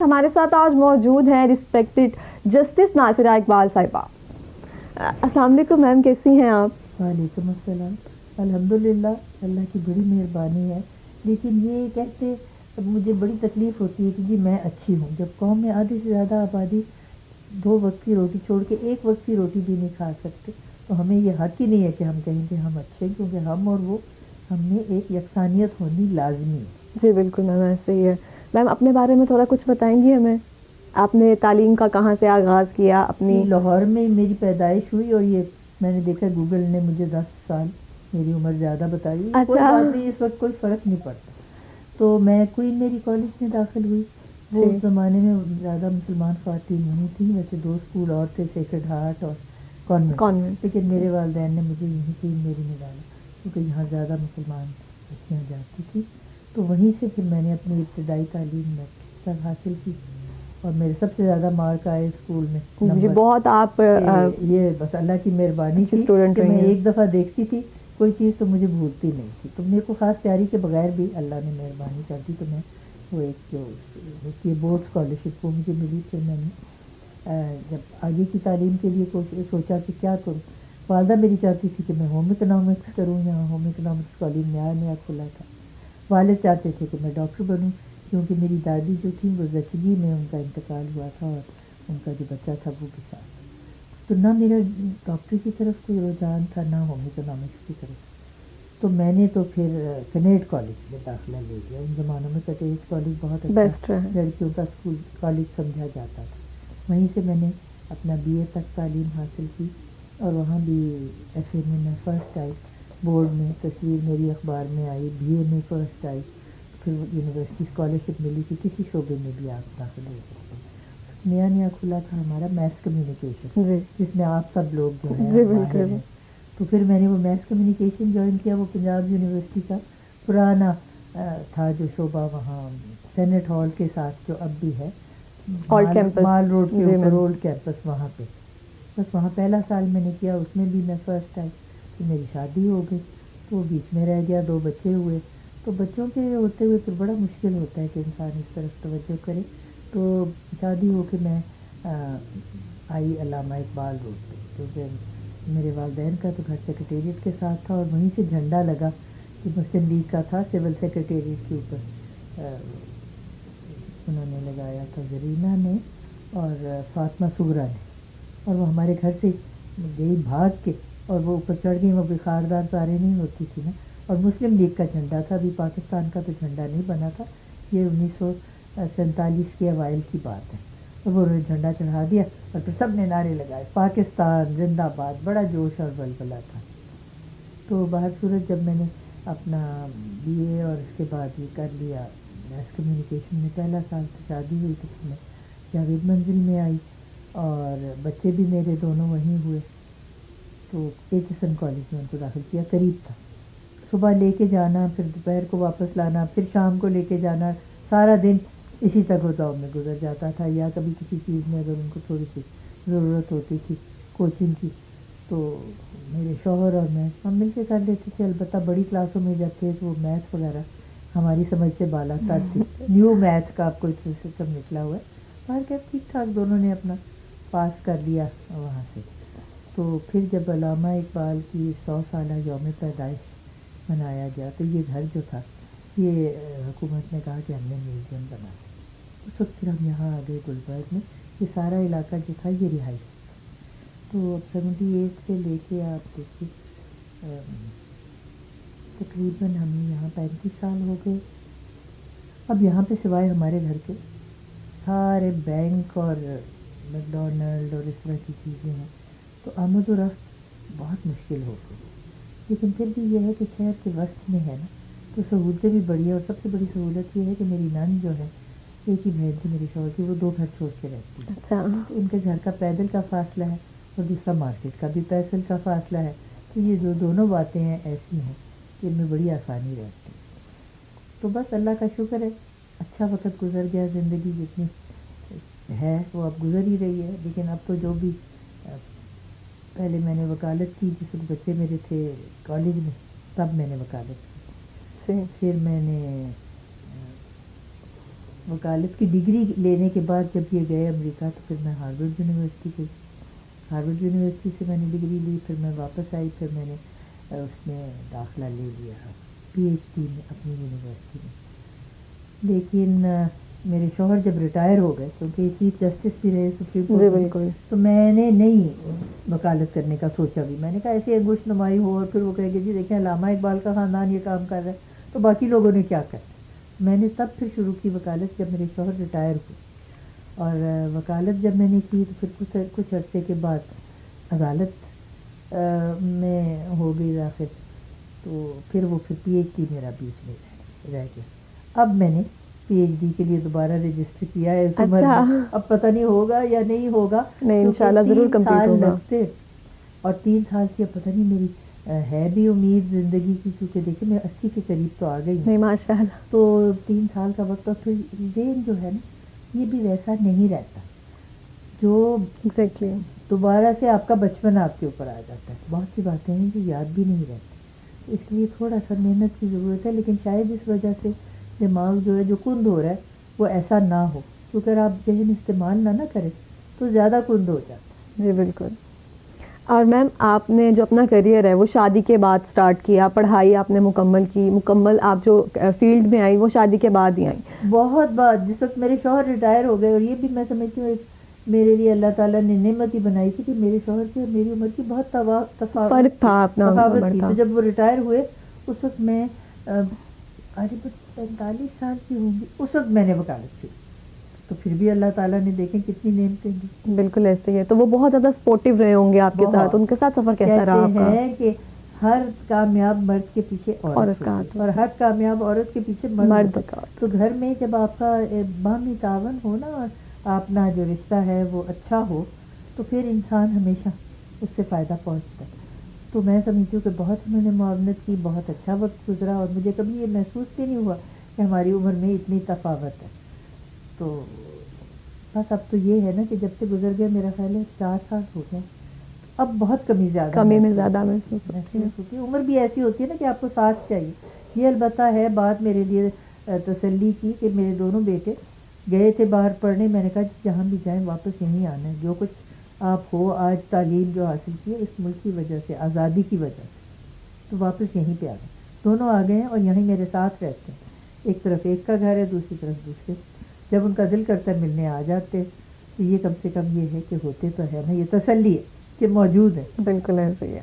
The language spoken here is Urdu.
ہمارے ساتھ آج موجود ہیں رسپیکٹڈ جسٹس ناصرہ اقبال صاحبہ. السلام علیکم میم، کیسی ہیں آپ؟ وعلیکم السلام. الحمدللہ اللہ کی بڑی مہربانی ہے. لیکن یہ کہتے مجھے بڑی تکلیف ہوتی ہے کہ جی میں اچھی ہوں، جب قوم میں آدھی سے زیادہ آبادی 2 وقت کی روٹی چھوڑ کے 1 وقت کی روٹی بھی نہیں کھا سکتے، تو ہمیں یہ حق ہی نہیں ہے کہ ہم کہیں کہ ہم اچھے ہیں، کیونکہ ہم اور وہ ہم میں ایک یکسانیت ہونی لازمی ہے. جی بالکل میم، ایسے ہی ہے. میم اپنے بارے میں تھوڑا کچھ بتائیں گی ہمیں؟ آپ نے تعلیم کا کہاں سے آغاز کیا اپنی؟ لاہور میں میری پیدائش ہوئی، اور یہ میں نے دیکھا گوگل نے مجھے 10 سال میری عمر زیادہ بتائی. کوئی بات نہیں، اس وقت کوئی فرق نہیں پڑتا. تو میں کوئین میری کالج میں داخل ہوئی. وہ اس زمانے میں زیادہ مسلمان خواتین نہیں تھیں، ویسے 2 اسکول اور تھے، سیکرڈ ہارٹ اور کانوینٹ. لیکن میرے والدین نے مجھے یہیں کوئین میری میں ڈالا کیونکہ یہاں زیادہ مسلمان بچیاں جاتی تھیں. تو وہیں سے پھر میں نے اپنی ابتدائی تعلیم میں تک حاصل کی، اور میرے سب سے زیادہ مارک آئے اسکول میں. جی بہت آپ یہ بس اللہ کی مہربانی تھی کہ میں ایک دفعہ دیکھتی تھی کوئی چیز تو مجھے بھولتی نہیں تھی. تو میرے کو خاص تیاری کے بغیر بھی اللہ نے مہربانی کر دی، تو میں وہ ایک جو ہوتی ہے بورڈ اسکالرشپ وہ مجھے ملی. پھر میں نے جب آگے کی تعلیم کے لیے سوچا کہ کیا کروں. والدہ میری چاہتی تھی کہ میں ہوم اکنامکس کروں، یہاں ہوم اکنامکس کالج نیا کھلا تھا. والد چاہتے تھے کہ میں ڈاکٹر بنوں، کیونکہ میری دادی جو تھیں وہ زچگی میں ان کا انتقال ہوا تھا، اور ان کا جو بچہ تھا وہ بھی ساتھ. تو نہ میرا ڈاکٹری کی طرف کوئی رجحان تھا، نہ ہوم اکنامکس کی طرف. تو میں نے تو پھر کنیڈ کالج میں داخلہ لے لیا. ان زمانوں میں کنیڈ کالج بہت اچھا لڑکیوں کا اسکول کالج سمجھا جاتا تھا. وہیں سے میں نے اپنا BA تک تعلیم حاصل کی، اور وہاں بھی FA میں فرسٹ آئی. بورڈ میں تصویر میری اخبار میں آئی، BA میں فرسٹ آئی. پھر یونیورسٹی اسکالرشپ ملی کہ کسی شعبے میں بھی آپ داخل ہو سکتے ہیں. نیا کھلا تھا ہمارا میس کمیونیکیشن، جس میں آپ سب لوگ جو ہیں ماہر ہیں. تو پھر میں نے وہ میس کمیونیکیشن جوائن کیا. وہ پنجاب یونیورسٹی کا پرانا تھا جو شعبہ وہاں سینٹ ہال کے ساتھ جو اب بھی ہے، مال روڈ کے اوپر اولڈ کیمپس، وہاں پہ. بس وہاں پہلا سال میں نے کیا، اس میں بھی میں فرسٹ آئی. پھر میری شادی ہو گئی، تو بیچ میں رہ گیا. 2 بچے ہوئے. تو بچوں کے ہوتے ہوئے پھر بڑا مشکل ہوتا ہے کہ انسان اس طرف توجہ کرے. تو شادی ہو کے میں آئی علامہ اقبال روڈ پہ، کیونکہ میرے والدین کا تو گھر سیکریٹریٹ کے ساتھ تھا، اور وہیں سے جھنڈا لگا کہ مسلم لیگ کا تھا سول سیکریٹریٹ کے اوپر. انہوں نے لگایا تھا زرینہ نے اور فاطمہ صغریٰ نے، اور وہ ہمارے گھر سے گئی بھاگ کے، اور وہ اوپر چڑھ گئی. وہ بخاردار تاریں نہیں ہوتی تھی نا، اور مسلم لیگ کا جھنڈا تھا. ابھی پاکستان کا تو جھنڈا نہیں بنا تھا، یہ 1947 کے اوائل کی بات ہے. اور وہ جھنڈا چڑھا دیا، اور پھر سب نے نعرے لگائے پاکستان زندہ باد. بڑا جوش اور بلبلہ تھا. تو باہر صورت جب میں نے اپنا BA اور اس کے بعد یہ کر لیا میس کمیونیکیشن میں، پہلا سال تو شادی ہوئی. تو پھر میں جاوید منزل میں آئی، اور بچے بھی میرے دونوں وہیں ہوئے. تو HSN کالج میں ان کو داخل کیا. قریب تھا، صبح لے کے جانا، پھر دوپہر کو واپس لانا، پھر شام کو لے کے جانا. سارا دن اسی تک ہوتا میں گزر جاتا تھا. یا کبھی کسی چیز میں اگر ان کو تھوڑی سی ضرورت ہوتی تھی کوچنگ کی، تو میرے شوہر اور میں ہم مل کے کر لیتے تھے. البتہ بڑی کلاسوں میں جب تھے تو وہ میتھ وغیرہ ہماری سمجھ سے بالا تر تھی. نیو میتھ کا آپ کو سسٹم نکلا ہوا ہے. باہر کے ٹھیک ٹھاک دونوں نے اپنا پاس کر لیا وہاں سے. تو پھر جب علامہ اقبال کی 100 سالہ یوم پیدائش منایا گیا، تو یہ گھر جو تھا، یہ حکومت نے کہا کہ ہم نے میوزیم بنا. اس وقت پھر ہم یہاں آ گئے گلبرگ میں. یہ سارا علاقہ جو تھا یہ رہائش. تو 78 سے لے کے آپ دیکھیے تقریباً ہمیں یہاں 35 سال ہو گئے. اب یہاں پہ سوائے ہمارے گھر کے سارے بینک اور میکڈونلڈ اور اس طرح کی چیزیں ہیں، تو آمد و رفت بہت مشکل ہو گئی. لیکن پھر بھی یہ ہے کہ شہر کے وسط میں ہے نا، تو سہولتیں بھی بڑی ہیں. اور سب سے بڑی سہولت یہ ہے کہ میری نان جو ہے، ایک ہی بہن تھی میری شوہر کی، وہ 2 گھر چھوڑ کے رہتی ہے. اچھا. ان کے گھر کا پیدل کا فاصلہ ہے، اور دوسرا مارکیٹ کا بھی پیدل کا فاصلہ ہے. تو یہ جو دونوں باتیں ہیں ایسی ہیں کہ ان میں بڑی آسانی رہتی ہے. تو بس اللہ کا شکر ہے، اچھا وقت گزر گیا. زندگی جتنی ہے وہ اب گزر ہی رہی ہے. لیکن اب تو جو بھی پہلے میں نے وکالت کی، جس وقت بچے میرے تھے کالج میں، تب میں نے وکالت کی. پھر میں نے وکالت کی ڈگری لینے کے بعد جب یہ گئے امریکہ تو پھر میں ہارورڈ یونیورسٹی گئی. ہارورڈ یونیورسٹی سے میں نے ڈگری لی. پھر میں واپس آئی. پھر میں نے اس میں داخلہ لے لیا پی ایچ ڈی میں اپنی یونیورسٹی میں. لیکن میرے شوہر جب ریٹائر ہو گئے, کیونکہ یہ چیف جسٹس بھی رہے سپریم کورٹ میں, تو میں نے نہیں وکالت کرنے کا سوچا بھی. میں نے کہا ایسے انگوش نمائی ہو اور پھر وہ کہے گی جی دیکھیں علامہ اقبال کا خاندان یہ کام کر رہا ہے تو باقی لوگوں نے کیا کرنا. میں نے تب پھر شروع کی وکالت جب میرے شوہر ریٹائر ہوئے. اور وکالت جب میں نے کی تو پھر کچھ عرصے کے بعد عدالت میں ہو گئی داخل. تو پھر پی ایچ ڈی میرا بیچ میں رہ گیا. اب میں نے پی ایچ ڈی کے لیے دوبارہ رجسٹر کیا ہے. اب پتہ نہیں ہوگا یا نہیں ہوگا. نہیں انشاءاللہ ضرور کمپلیٹ ہوگا. اور 3 سال کی اب پتہ نہیں میری ہے بھی امید زندگی کی, کیونکہ دیکھیں میں 80 کے قریب تو آ گئی. نہیں ماشاءاللہ. تو 3 سال کا وقت. اور پھر ذہن جو ہے نا یہ بھی ویسا نہیں رہتا جو ایگزیکٹلی دوبارہ سے آپ کا بچپن آپ کے اوپر آ جاتا ہے. بہت سی باتیں ہیں جو یاد بھی نہیں رہتی. اس لیے تھوڑا سا محنت کی ضرورت ہے. لیکن شاید اس وجہ سے دماغ جو ہے جو کند ہو رہا ہے وہ ایسا نہ ہو, کیونکہ اگر آپ ذہن استعمال نہ کریں تو زیادہ کند ہو جاتا ہے. جی بالکل. اور میم آپ نے جو اپنا کریئر ہے وہ شادی کے بعد سٹارٹ کیا, پڑھائی آپ نے مکمل کی, آپ جو فیلڈ میں آئی وہ شادی کے بعد ہی آئی. بہت بات جس وقت میرے شوہر ریٹائر ہو گئے, اور یہ بھی میں سمجھتی ہوں میرے لیے اللہ تعالیٰ نے نعمت ہی بنائی تھی کہ میرے شوہر کی اور میری عمر کی بہت فرق تھا, تفاوت تھی. تو جب وہ ریٹائر ہوئے اس وقت میں 45 سال کی ہوں گی, اس وقت میں نے وکالت کی. تو پھر بھی اللہ تعالیٰ نے دیکھیں کتنی نعمتیں دی. بالکل ایسے ہی ہے. تو وہ بہت زیادہ سپورٹیو رہے ہوں گے آپ کے ساتھ. ان کے ساتھ سفر کیسا رہا آپ کا؟ کہتے ہیں کہ ہر کامیاب مرد کے پیچھے عورت کا, اور ہر کامیاب عورت کے پیچھے مرد کا. تو گھر میں جب آپ کا باہمی تعاون ہو نا, اپنا جو رشتہ ہے وہ اچھا ہو, تو پھر انسان ہمیشہ اس سے فائدہ پہنچتا ہے. تو میں سمجھتی ہوں کہ بہت انہوں نے معاونت کی, بہت اچھا وقت گزرا, اور مجھے کبھی یہ محسوس بھی نہیں ہوا کہ ہماری عمر میں اتنی تفاوت ہے. تو بس اب تو یہ ہے نا کہ جب سے گزر گیا میرا خیال ہے 4 سال ہو گئے, اب بہت کمی میں زیادہ محسوس ہوتی ہے. عمر بھی ایسی ہوتی ہے نا کہ آپ کو ساتھ چاہیے. یہ البتہ ہے بات میرے لیے تسلی کی کہ میرے دونوں بیٹے گئے تھے باہر پڑھنے. میں نے کہا جہاں بھی جائیں واپس یہیں آنا ہے. جو کچھ آپ ہو آج تعلیم جو حاصل کی ہے اس ملک کی وجہ سے, آزادی کی وجہ سے, تو واپس یہیں پہ آ گئے. دونوں آ گئے ہیں اور یہیں میرے ساتھ رہتے ہیں. ایک طرف ایک کا گھر ہے, دوسری طرف دوسرے. جب ان کا دل کرتا ہے ملنے آ جاتے. تو یہ کم سے کم یہ ہے کہ ہوتے تو ہے نا, یہ تسلی ہے کہ موجود ہے. بالکل ایسے ہی ہے.